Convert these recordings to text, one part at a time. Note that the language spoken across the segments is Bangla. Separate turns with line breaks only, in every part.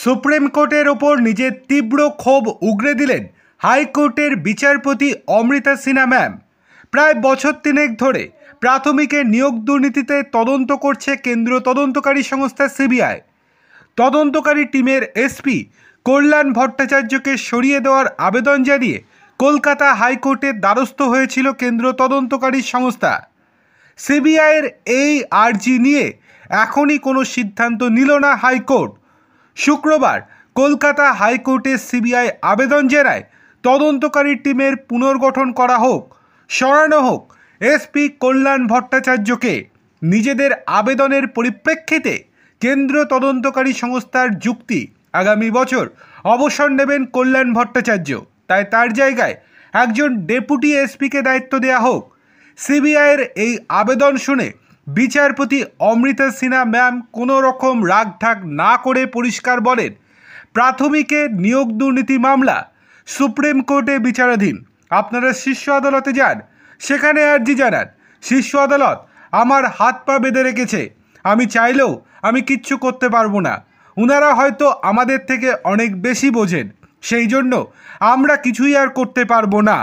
সুপ্রিম কোর্টের ওপর নিজের তীব্র ক্ষোভ উগরে দিলেন হাইকোর্টের বিচারপতি অমৃতা সিনহা ম্যাম। প্রায় বছর তিনেক ধরে প্রাথমিকের নিয়োগ দুর্নীতিতে তদন্ত করছে কেন্দ্রীয় তদন্তকারী সংস্থা সিবিআই। তদন্তকারী টিমের এসপি কল্যাণ ভট্টাচার্যকে সরিয়ে দেওয়ার আবেদন জানিয়ে কলকাতা হাইকোর্টের দ্বারস্থ হয়েছিল কেন্দ্রীয় তদন্তকারী সংস্থা। সিবিআইয়ের এই আর্জি নিয়ে এখনই কোনো সিদ্ধান্ত নিল না হাইকোর্ট। শুক্রবার কলকাতা হাইকোর্টে সিবিআই আবেদন জানায় তদন্তকারী টিমের পুনর্গঠন করা হোক, সরানো হোক এসপি কল্যাণ ভট্টাচার্যকে। নিজেদের আবেদনের পরিপ্রেক্ষিতে কেন্দ্রীয় তদন্তকারী সংস্থার যুক্তি, আগামী বছর অবসর নেবেন কল্যাণ ভট্টাচার্য, তাই তার জায়গায় একজন ডেপুটি এসপিকে দায়িত্ব দেওয়া হোক। সিবিআইয়ের এই আবেদন শুনে বিচারপতি অমৃতা সিনহা ম্যাম কোনো রকম রাগঢাক না করে পরিষ্কার বলেন, প্রাথমিকের নিয়োগ দুর্নীতি মামলা সুপ্রিম কোর্টে বিচারাধীন। আপনারা শীর্ষ আদালতে যান, সেখানে আর্জি জানান। শীর্ষ আদালত আমার হাত পা বেঁধে রেখেছে, আমি চাইলেও আমি কিচ্ছু করতে পারবো না। ওনারা হয়তো আমাদের থেকে অনেক বেশি বোঝেন, সেই জন্য আমরা কিছুই আর করতে পারবো না।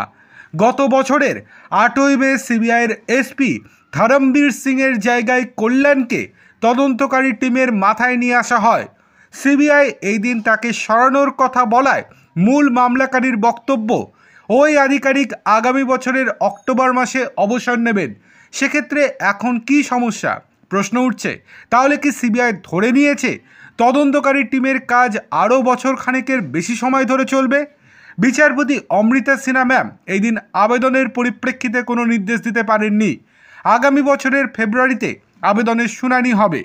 গত বছরের 8ই মে সিবিআইয়ের এসপি ধরমবীর সিংয়ের জায়গায় কল্যাণকে তদন্তকারী টিমের মাথায় নিয়ে আসা হয়। সিবিআই এই দিন তাকে সরানোর কথা বলায় মূল মামলাকারীর বক্তব্য, ওই আধিকারিক আগামী বছরের অক্টোবর মাসে অবসর নেবেন। সেক্ষেত্রে এখন কি সমস্যা? প্রশ্ন উঠছে, তাহলে কি সিবিআই ধরে নিয়েছে তদন্তকারী টিমের কাজ আরও বছর খানেকের বেশি সময় ধরে চলবে? বিচারপতি অমৃতা সিনহা ম্যাম এই দিন আবেদনের পরিপ্রেক্ষিতে কোনো নির্দেশ দিতে পারেননি। আগামী বছরের ফেব্রুয়ারিতে আবেদনের শুনানি হবে।